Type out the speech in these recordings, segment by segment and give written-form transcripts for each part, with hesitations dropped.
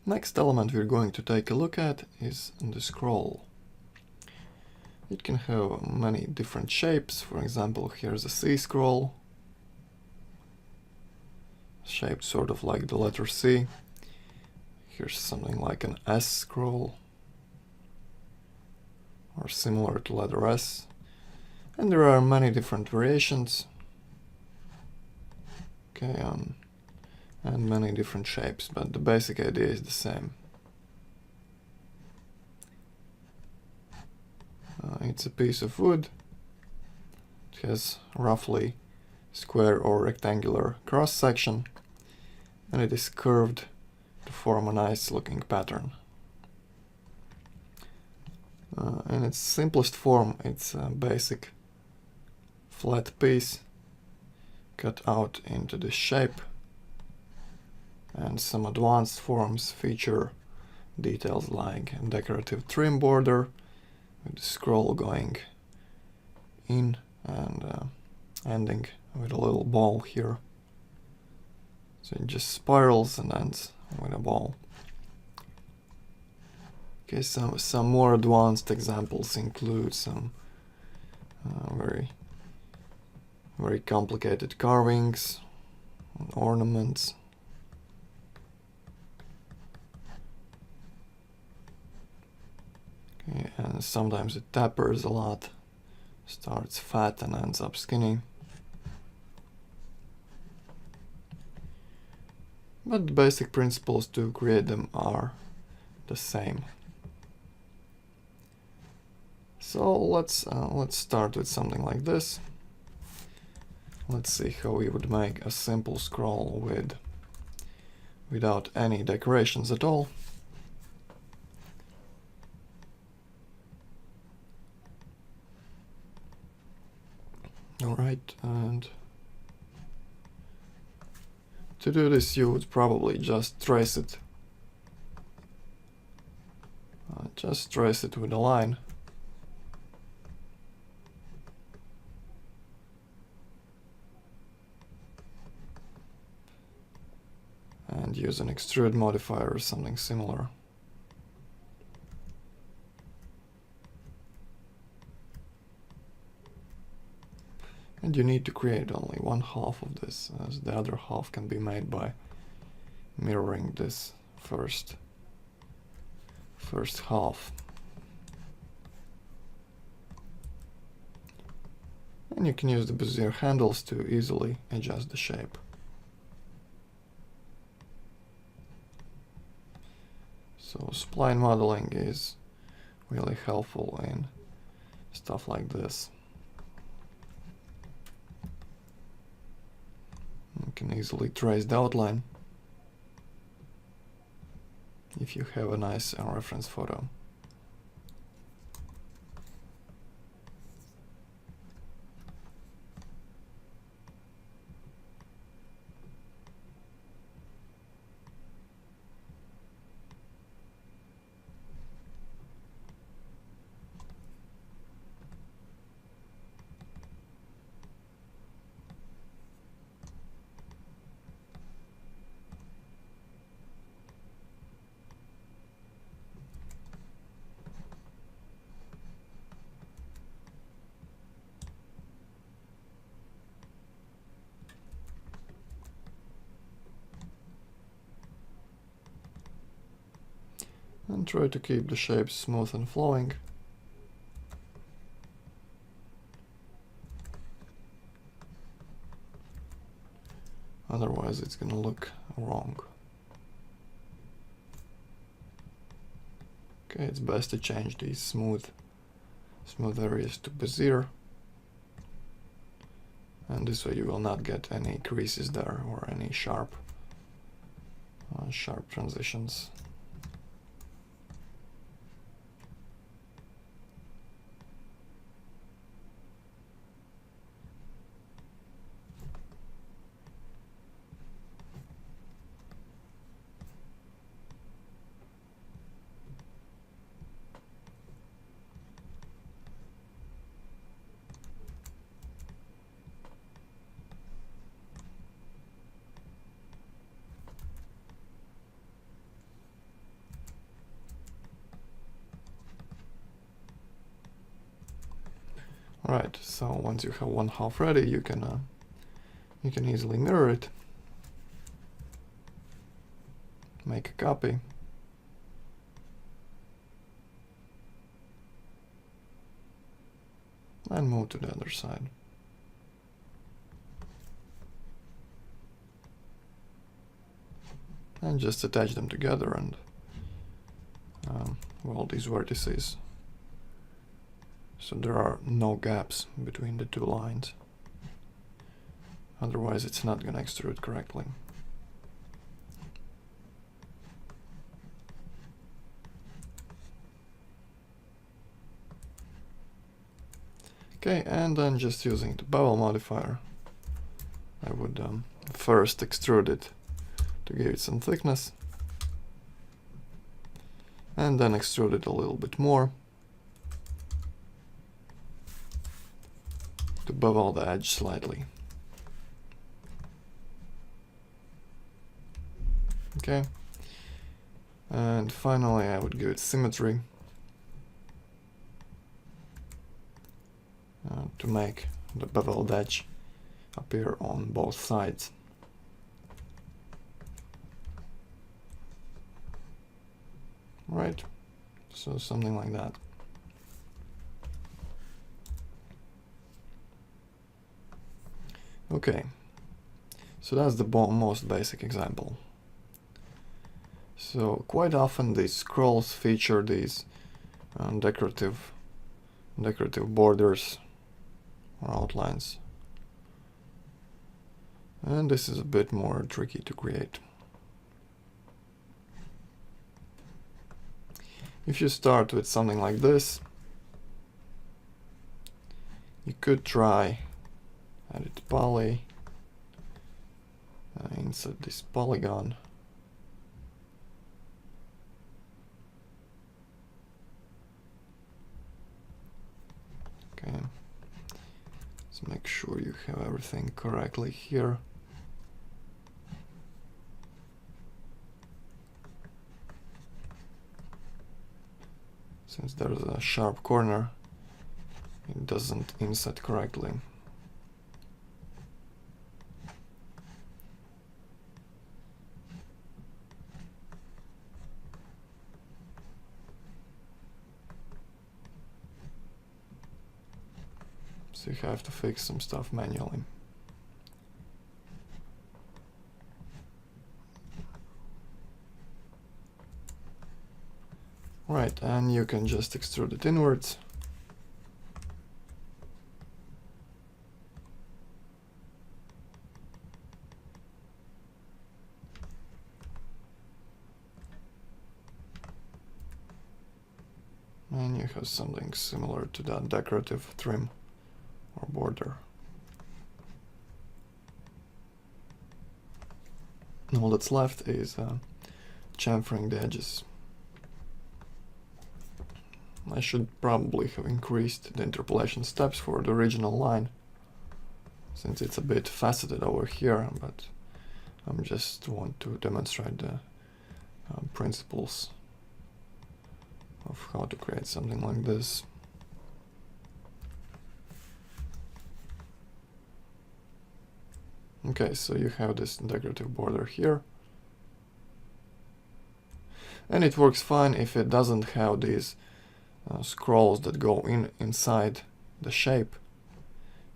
Next element we're going to take a look at is the scroll. It can have many different shapes. For example, here's a C scroll, shaped sort of like the letter C. Here's something like an S scroll, or similar to letter S. And there are many different variations. Okay, and many different shapes, but the basic idea is the same. It's a piece of wood. It has roughly square or rectangular cross section, and it is curved to form a nice looking pattern. In its simplest form, it's a basic flat piece cut out into this shape, and some advanced forms feature details like a decorative trim border with the scroll going in and ending with a little ball here. So it just spirals and ends with a ball. Okay, some more advanced examples include some very complicated carvings and ornaments. Okay, and sometimes it tapers a lot, starts fat and ends up skinny. But the basic principles to create them are the same. So let's start with something like this. Let's see how we would make a simple scroll without any decorations at all. Alright, and to do this you would probably just trace it. Just trace it with a line. And use an extrude modifier or something similar. And you need to create only one half of this, as the other half can be made by mirroring this first half. And you can use the Bezier handles to easily adjust the shape. So spline modeling is really helpful in stuff like this. You can easily trace the outline if you have a nice reference photo. And try to keep the shapes smooth and flowing. Otherwise it's gonna look wrong. Okay, it's best to change these smooth areas to Bezier. And this way you will not get any creases there or any sharp transitions. Right, so once you have one half ready, you can easily mirror it, make a copy, and move to the other side. And just attach them together and well, these vertices, so there are no gaps between the two lines, otherwise it's not gonna extrude correctly. Okay, and then just using the bevel modifier, I would first extrude it to give it some thickness, and then extrude it a little bit more to bevel the edge slightly. Okay, and finally I would give it symmetry to make the beveled edge appear on both sides. Right, so something like that. Okay, so that's the most basic example. So quite often these scrolls feature these decorative borders or outlines, and this is a bit more tricky to create. If you start with something like this, you could try edit poly, insert this polygon, okay, let's make sure you have everything correctly here. Since there's a sharp corner, it doesn't inset correctly. So you have to fix some stuff manually. Right, and you can just extrude it inwards. And you have something similar to that decorative trim or border. All that's left is chamfering the edges. I should probably have increased the interpolation steps for the original line, since it's a bit faceted over here, but I just want to demonstrate the principles of how to create something like this. Okay, so you have this decorative border here, and it works fine if it doesn't have these scrolls that go inside the shape,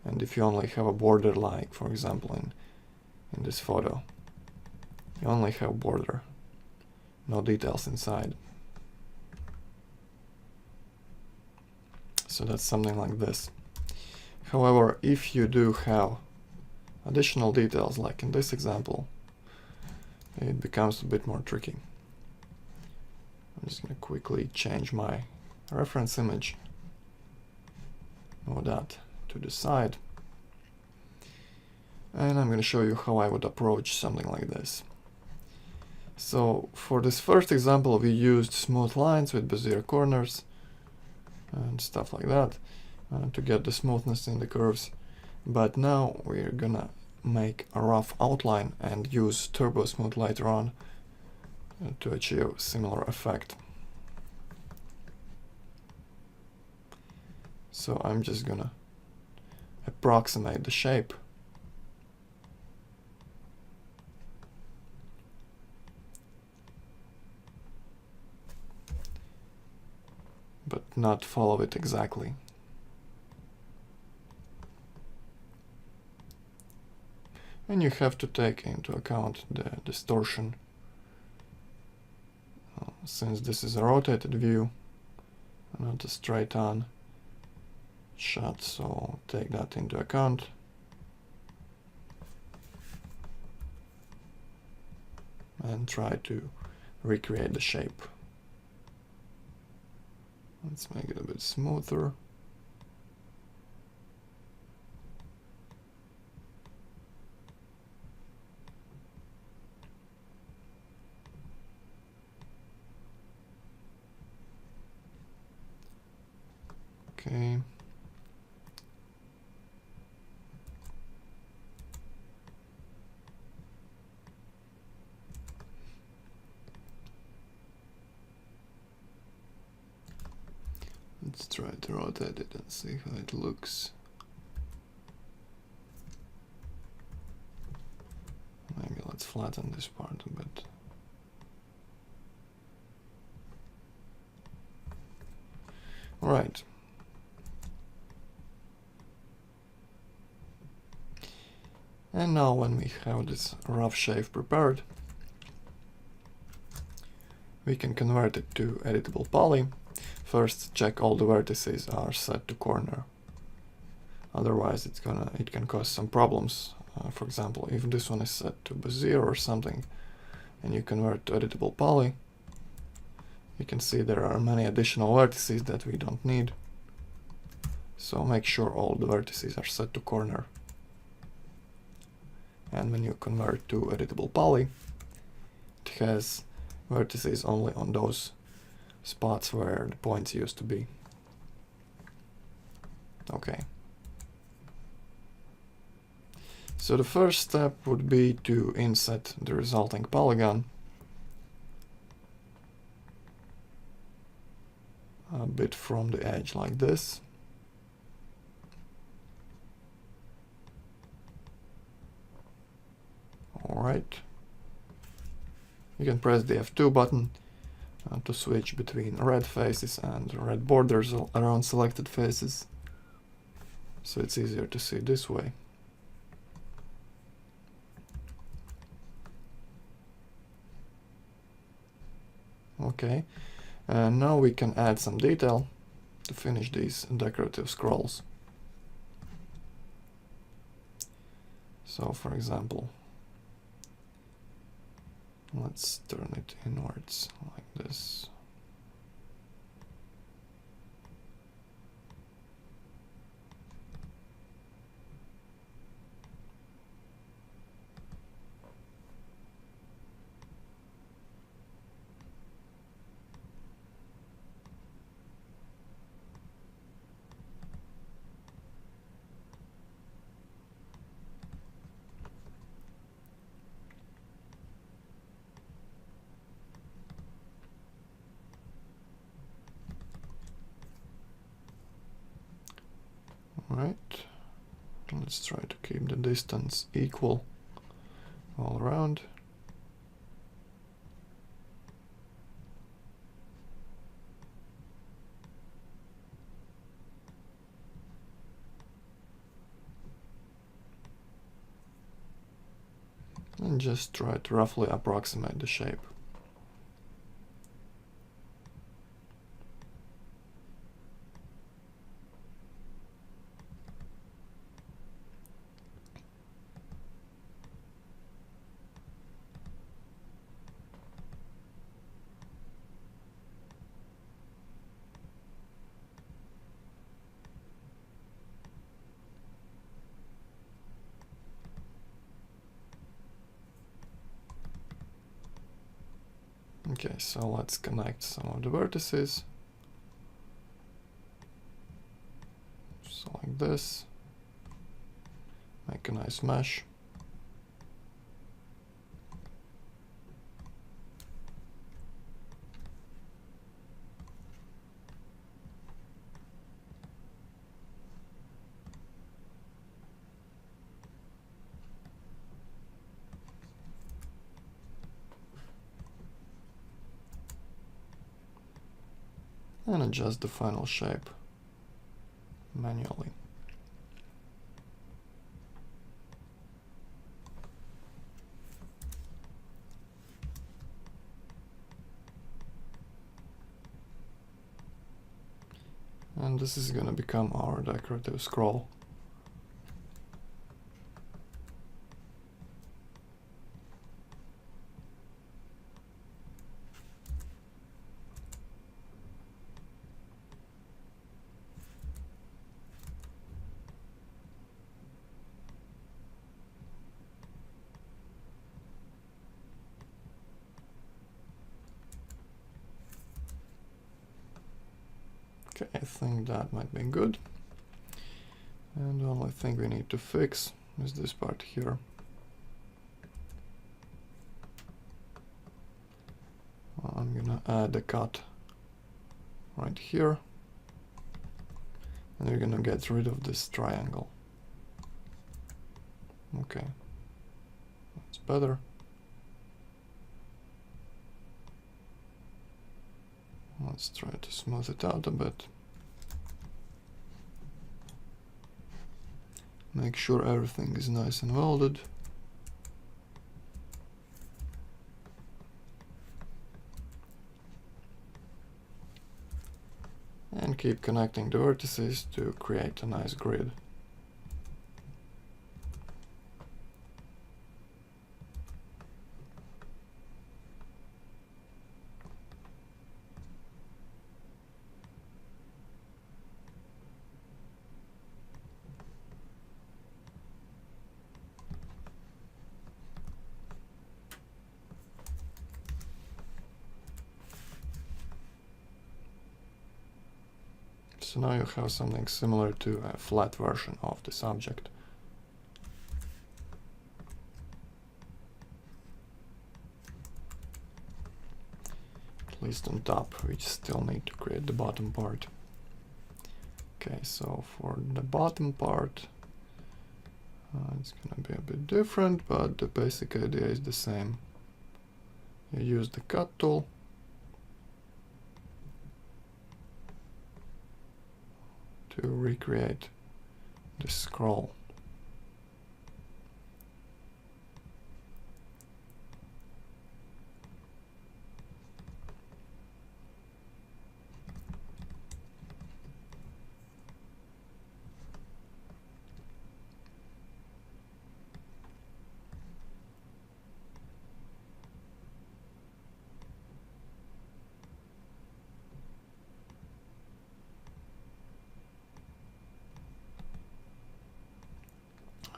and if you only have a border, like for example in this photo, you only have border, no details inside. So that's something like this. However, if you do have additional details, like in this example, it becomes a bit more tricky. I'm just going to quickly change my reference image, move that to the side, and I'm going to show you how I would approach something like this. So for this first example, we used smooth lines with Bezier corners and stuff like that to get the smoothness in the curves, but now we're gonna make a rough outline and use Turbo Smooth later on to achieve a similar effect. So I'm just gonna approximate the shape. But not follow it exactly. And you have to take into account the distortion. Since this is a rotated view, not a straight on shot, so take that into account. And try to recreate the shape. Let's make it a bit smoother. Okay. Let's try to rotate it and see how it looks. Maybe let's flatten this part a bit. All right. And now when we have this rough shape prepared, we can convert it to editable poly. First, check all the vertices are set to corner. Otherwise, it can cause some problems. For example, if this one is set to Bezier or something, and you convert to editable poly, you can see there are many additional vertices that we don't need. So make sure all the vertices are set to corner. And when you convert to editable poly, it has vertices only on those spots where the points used to be. Okay. So the first step would be to inset the resulting polygon a bit from the edge like this. Alright. You can press the F2 button to switch between red faces and red borders around selected faces, so it's easier to see this way. Okay, and now we can add some detail to finish these decorative scrolls. So for example, let's turn it inwards like this. Alright, let's try to keep the distance equal all around. And just try to roughly approximate the shape. Okay, so let's connect some of the vertices. So like this. Make a nice mesh. and adjust the final shape manually. And this is gonna become our decorative scroll. Okay, I think that might be good. And the only thing we need to fix is this part here. I'm gonna add a cut right here. And we're gonna get rid of this triangle. Okay, that's better. Let's try to smooth it out a bit. Make sure everything is nice and welded. And keep connecting the vertices to create a nice grid. So now you have something similar to a flat version of this object. At least on top, we still need to create the bottom part. Okay, so for the bottom part, it's gonna be a bit different, but the basic idea is the same. You use the cut tool. To recreate the scroll.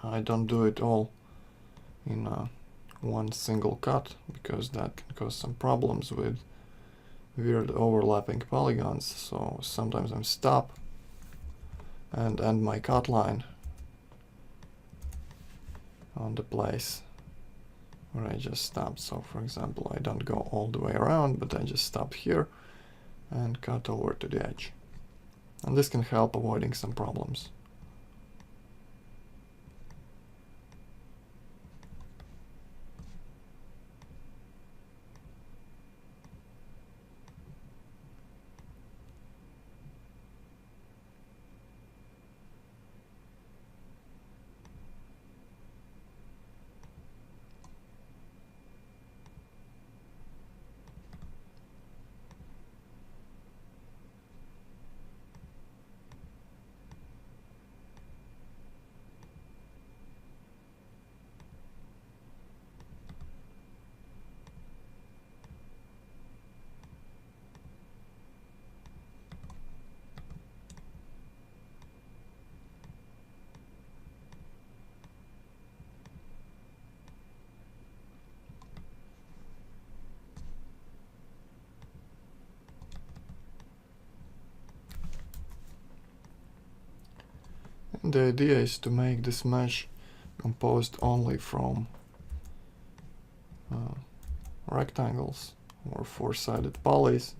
I don't do it all in one single cut, because that can cause some problems with weird overlapping polygons. So sometimes I'm stop and end my cut line on the place where I just stopped. So for example, I don't go all the way around, but I just stop here and cut over to the edge. And this can help avoiding some problems. And the idea is to make this mesh composed only from rectangles or four-sided polys,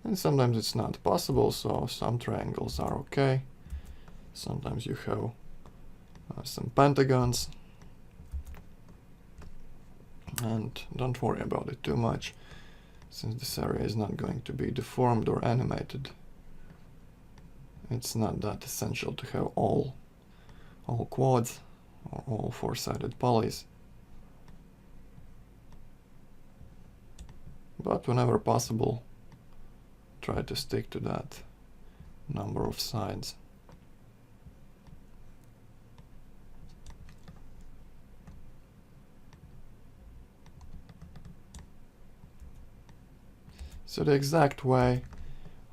and sometimes it's not possible, so some triangles are okay. Sometimes you have some pentagons, and don't worry about it too much. since this area is not going to be deformed or animated, it's not that essential to have all quads or all four-sided polys. But whenever possible, try to stick to that number of sides. So the exact way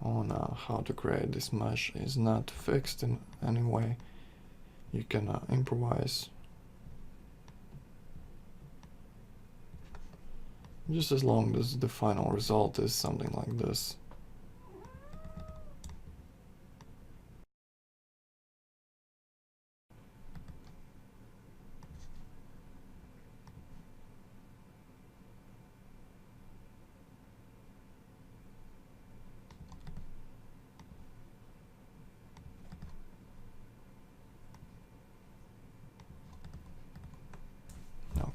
on how to create this mesh is not fixed in any way. You can improvise just as long as the final result is something like this.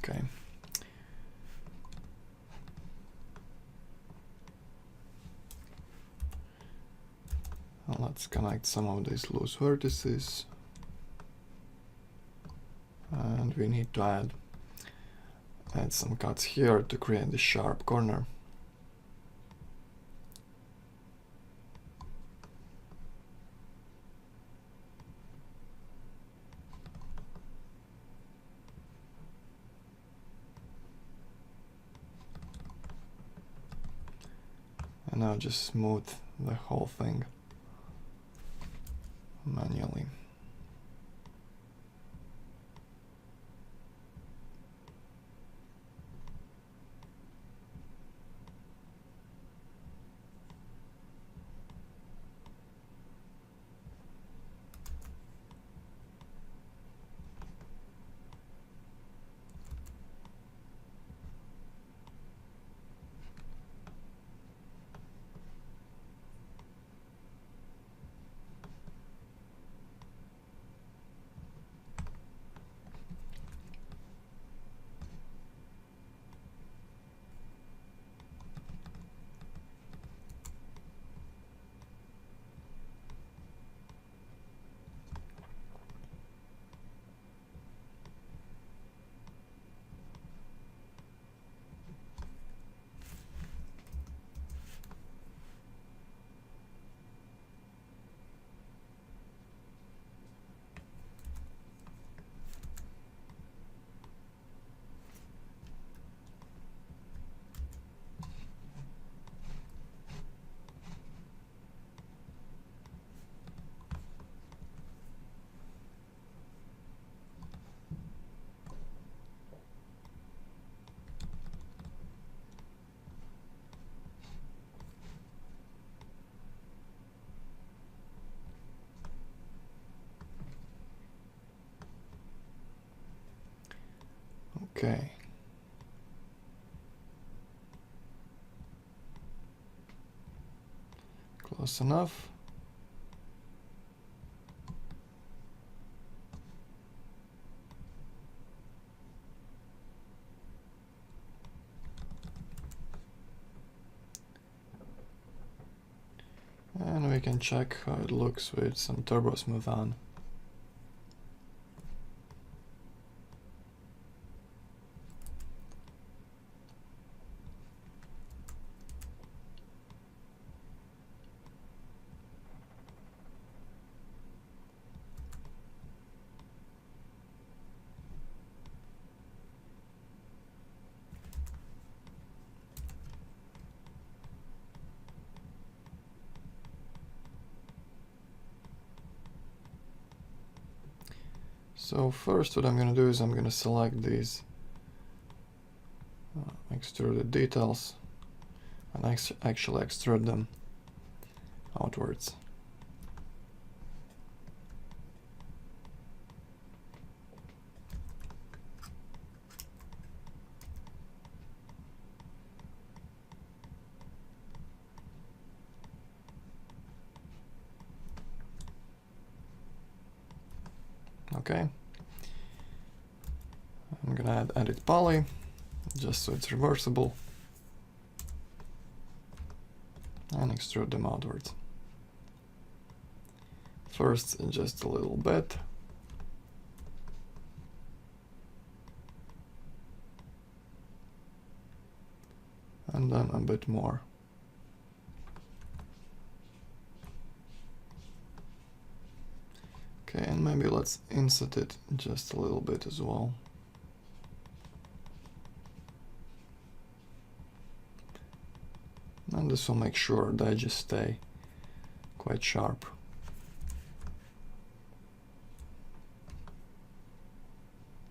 Okay. Now let's connect some of these loose vertices. And we need to add some cuts here to create the sharp corner. And now just smooth the whole thing manually. Okay. Close enough. And we can check how it looks with some Turbo Smooth on. So first what I'm going to do is I'm going to select these extruded details and actually extrude them outwards. Okay. I'm gonna add edit poly just so it's reversible. and extrude them outwards. First, just a little bit. And then a bit more. Okay, and maybe let's insert it just a little bit as well. And this will make sure the edges stay quite sharp.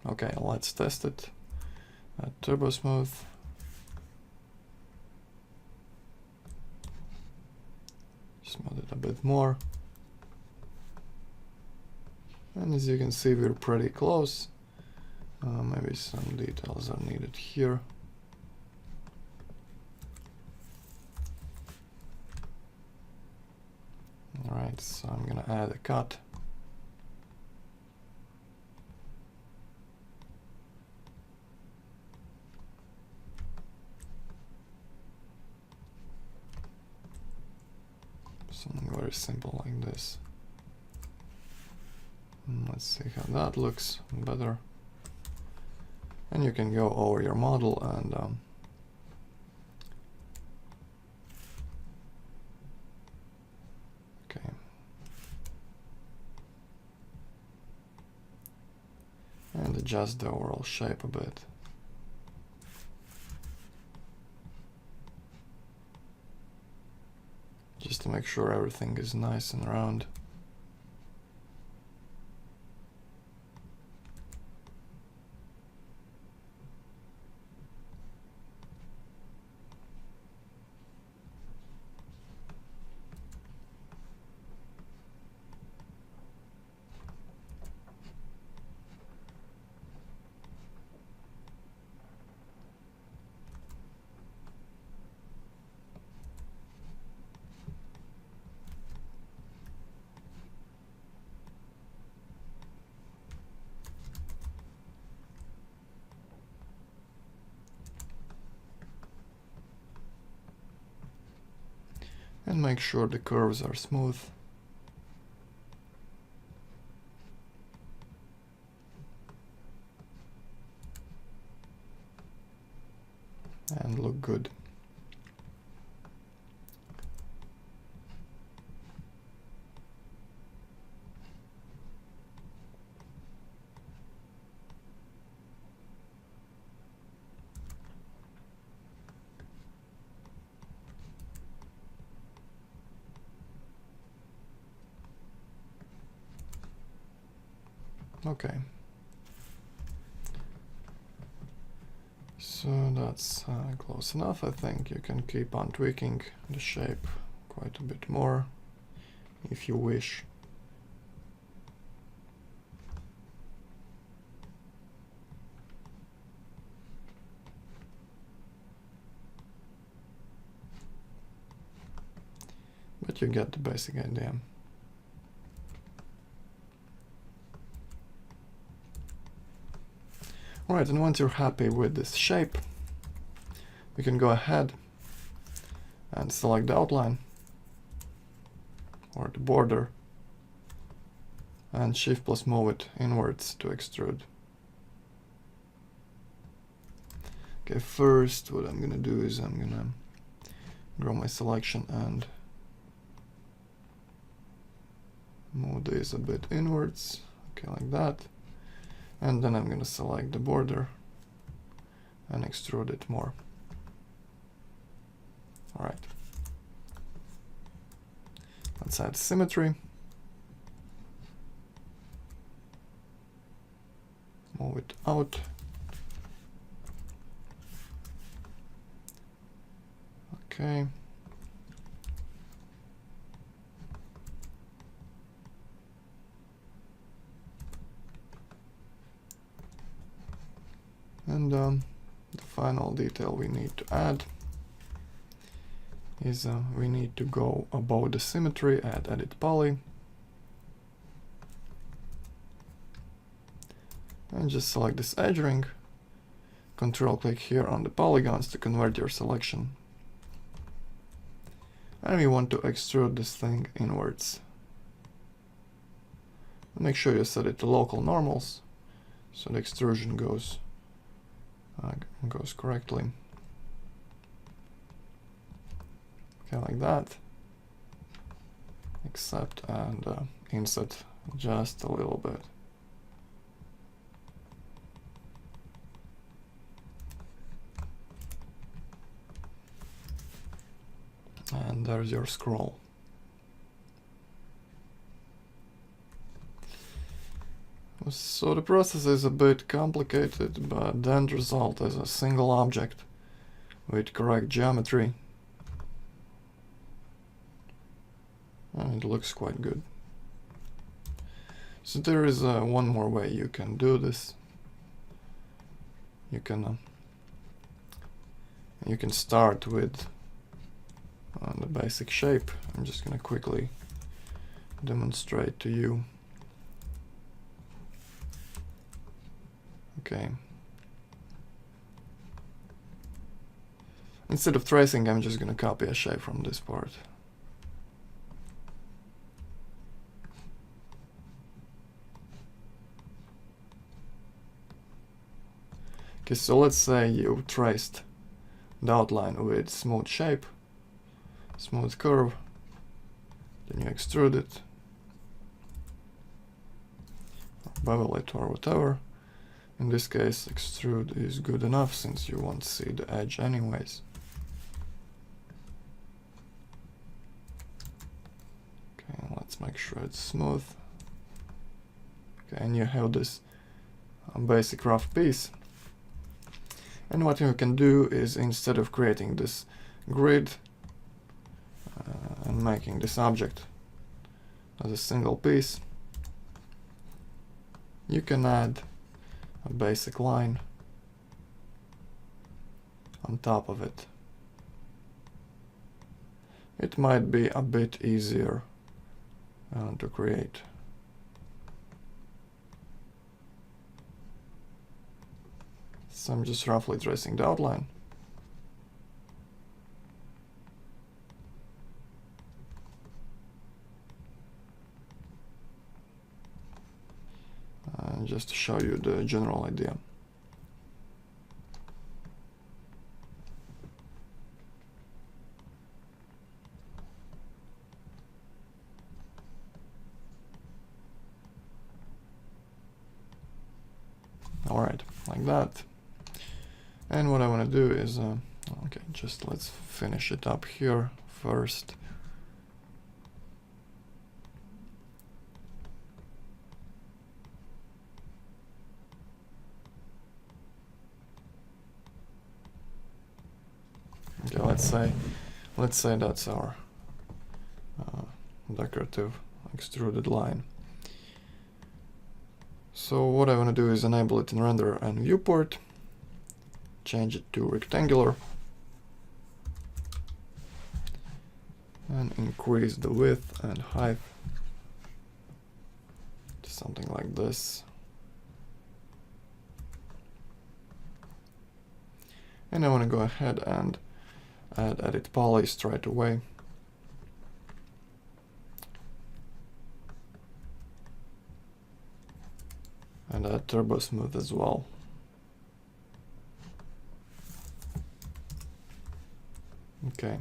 Okay, let's test it. Turbo Smooth. Smooth it a bit more. And as you can see, we're pretty close. Maybe some details are needed here. Alright, so I'm gonna add a cut. Something very simple like this. Let's see how that looks better. And you can go over your model and okay. And adjust the overall shape a bit. Just to make sure everything is nice and round. And make sure the curves are smooth. And look good. Okay. So that's close enough. I think you can keep on tweaking the shape quite a bit more if you wish. But you get the basic idea. Alright, and once you're happy with this shape, we can go ahead and select the outline or the border and Shift plus move it inwards to extrude. Okay, first what I'm gonna do is I'm gonna grow my selection and move this a bit inwards, okay, like that. And then I'm going to select the border and extrude it more. All right. Let's add symmetry. Move it out. Okay. And the final detail we need to add is we need to go above the symmetry, add edit poly, and just select this edge ring, control click here on the polygons to convert your selection, and we want to extrude this thing inwards. Make sure you set it to local normals so the extrusion goes correctly. Okay, like that. Accept and inset just a little bit. And there's your scroll. So the process is a bit complicated, but the end result is a single object with correct geometry. And it looks quite good. So there is one more way you can do this. You can start with the basic shape. I'm just gonna quickly demonstrate to you. Okay. Instead of tracing, I'm just gonna copy a shape from this part. Okay, so let's say you traced the outline with smooth shape, smooth curve, then you extrude it, or bevel it, or whatever. In this case, extrude is good enough since you won't see the edge anyways. Okay, let's make sure it's smooth. Okay, and you have this basic rough piece. And what you can do is, instead of creating this grid and making this object as a single piece, you can add a basic line on top of it. It might be a bit easier to create. So I'm just roughly tracing the outline. Just to show you the general idea. Alright, like that. And what I want to do is, okay, just let's finish it up here first. Okay, let's say that's our decorative extruded line. So what I want to do is enable it in render and viewport, change it to rectangular, and increase the width and height to something like this. And I want to go ahead and add edit poly straight away. And add turbo smooth as well. Okay.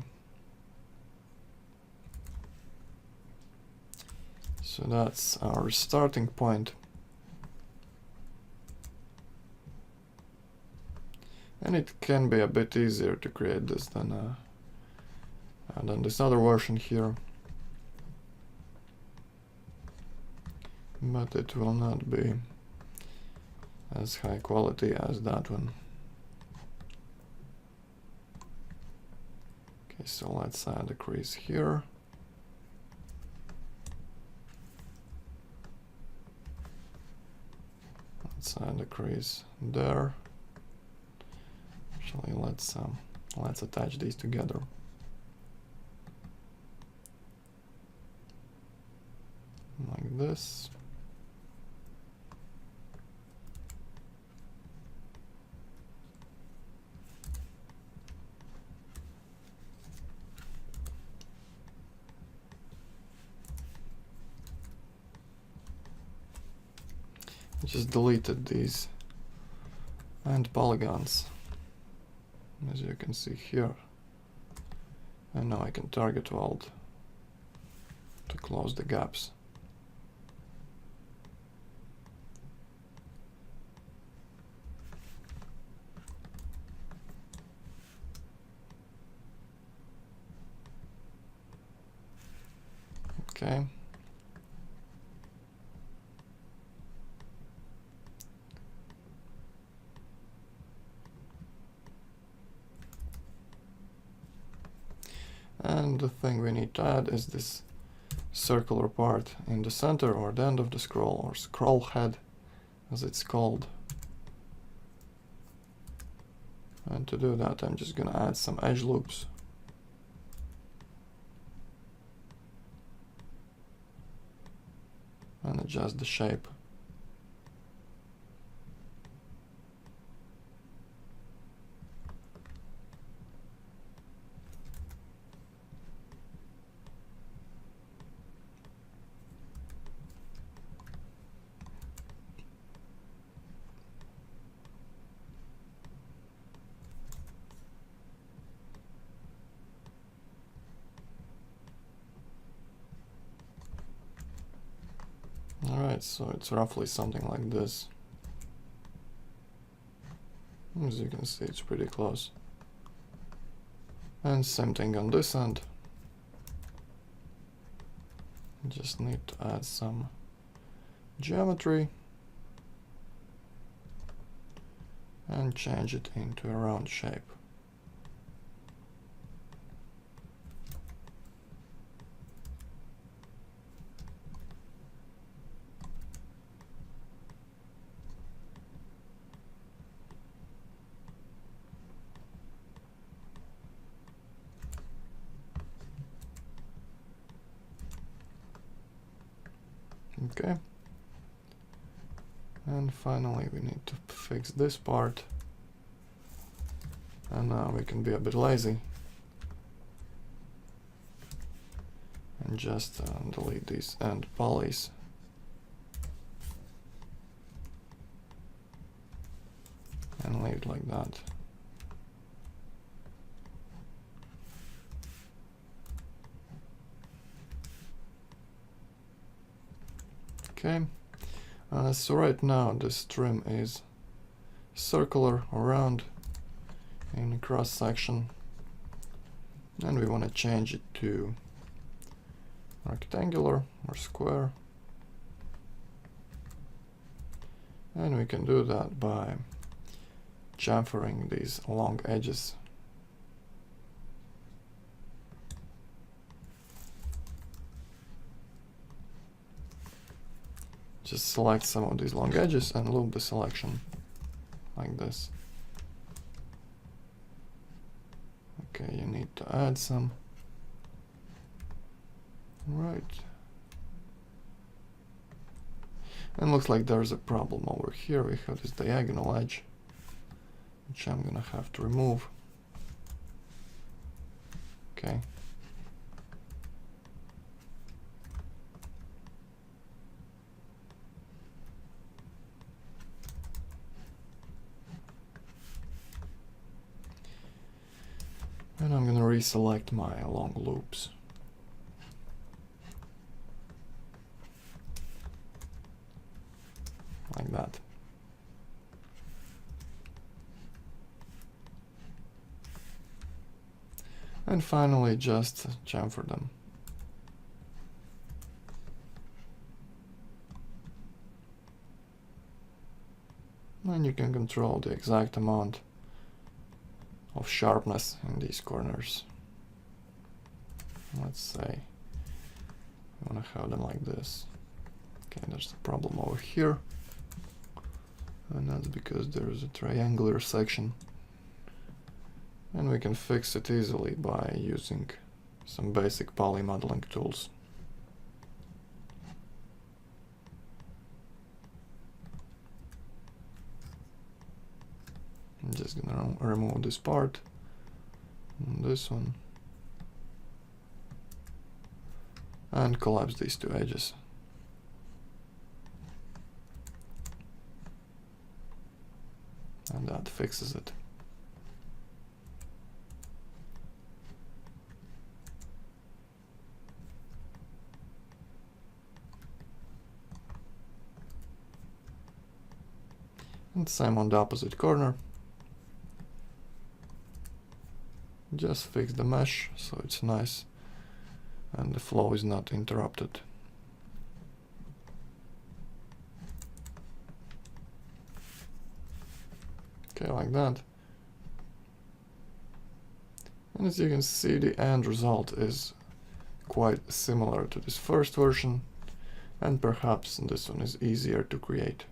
So that's our starting point. And it can be a bit easier to create this than this other version here. But it will not be as high quality as that one. Okay, so let's add a crease here. Let's add a crease there. Actually, let's attach these together. Like this. just deleted these end polygons, as you can see here. And now I can target weld to close the gaps. Okay. And the thing we need to add is this circular part in the center or the end of the scroll, or scroll head as it's called. And to do that, I'm just gonna add some edge loops. And adjust the shape. Alright, so it's roughly something like this. As you can see, it's pretty close. And same thing on this end. Just need to add some geometry and change it into a round shape. Okay. And finally we need to fix this part. And now we can be a bit lazy and just delete these end polys. And leave it like that. Okay, so right now this trim is circular or round in cross section, and we want to change it to rectangular or square, and we can do that by chamfering these long edges. Just select some of these long edges and loop the selection like this. Okay, you need to add some. Right. And looks like there's a problem over here. We have this diagonal edge, which I'm gonna have to remove. Okay. And I'm gonna reselect my long loops. Like that. And finally just chamfer them. And you can control the exact amount of sharpness in these corners. Let's say I want to have them like this. Okay, there's a problem over here, and that's because there is a triangular section, and we can fix it easily by using some basic poly modeling tools. I'm just gonna remove this part and this one and collapse these two edges. and that fixes it. And same on the opposite corner. Just fix the mesh so it's nice and the flow is not interrupted. Okay, like that. And as you can see, the end result is quite similar to this first version, and perhaps this one is easier to create.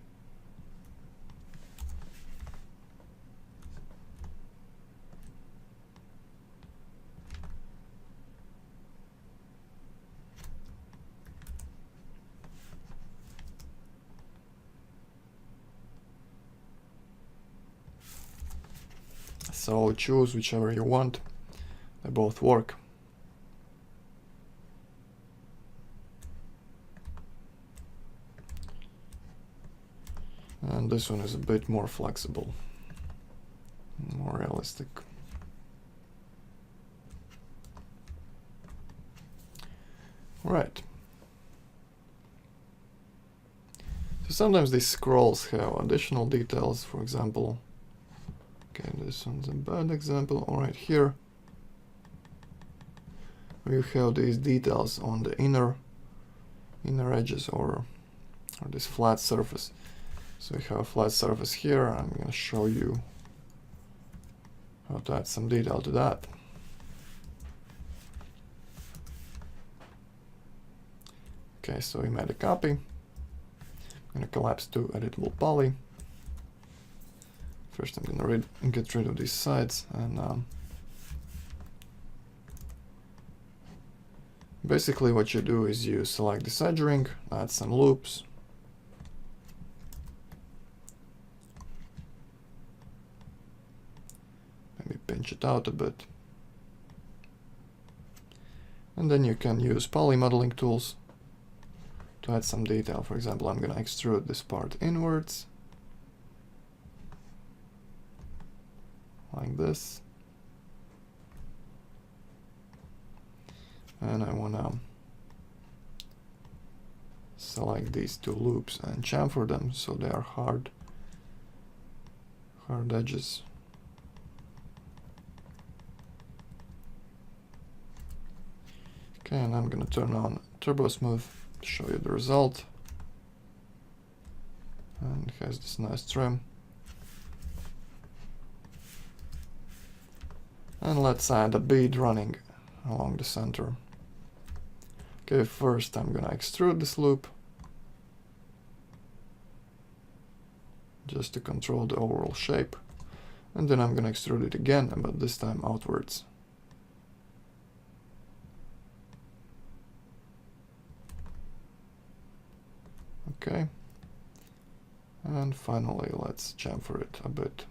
So choose whichever you want, they both work. And this one is a bit more flexible, more realistic. Right. So sometimes these scrolls have additional details, for example. Okay, this one's a bad example. All right, here we have these details on the inner edges or this flat surface. So we have a flat surface here. I'm going to show you how to add some detail to that. Okay, so we made a copy. I'm going to collapse to editable poly. First I'm going to get rid of these sides, and basically what you do is you select this edge ring, add some loops, maybe pinch it out a bit, and then you can use poly modeling tools to add some detail. For example, I'm going to extrude this part inwards, like this, and I want to select these two loops and chamfer them so they are hard edges. Okay, and I'm going to turn on Turbo Smooth to show you the result, and it has this nice trim. And let's add a bead running along the center. Okay, first I'm gonna extrude this loop just to control the overall shape, and then I'm gonna extrude it again, but this time outwards. Okay, and finally let's chamfer it a bit.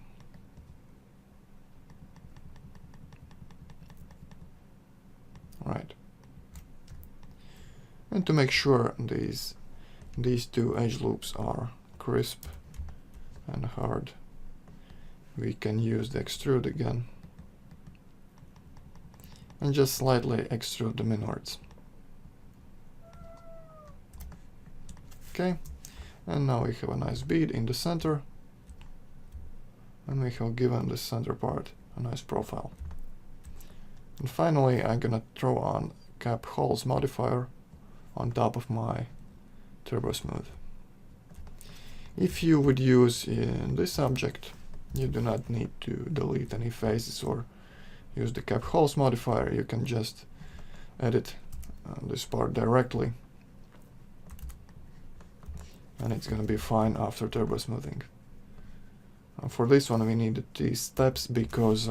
Right. And to make sure these two edge loops are crisp and hard, we can use the extrude again and just slightly extrude them inwards. Okay, and now we have a nice bead in the center, and we have given the center part a nice profile. And finally, I'm gonna throw on Cap Holes modifier on top of my Turbo Smooth. If you would use in this object, you do not need to delete any faces or use the Cap Holes modifier. You can just edit this part directly, and it's gonna be fine after Turbo Smoothing. For this one, we needed these steps because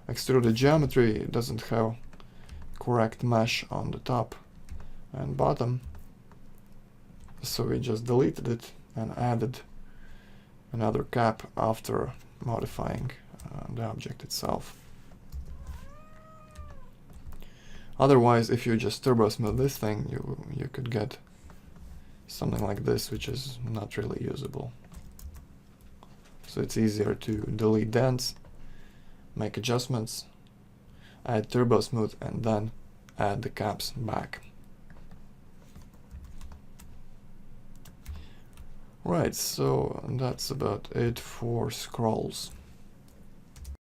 extruded geometry doesn't have correct mesh on the top and bottom, so we just deleted it and added another cap after modifying the object itself. Otherwise, if you just turbo smooth this thing, you could get something like this, which is not really usable. so it's easier to delete dents, make adjustments, add turbo smooth, and then add the caps back. Right, so that's about it for scrolls.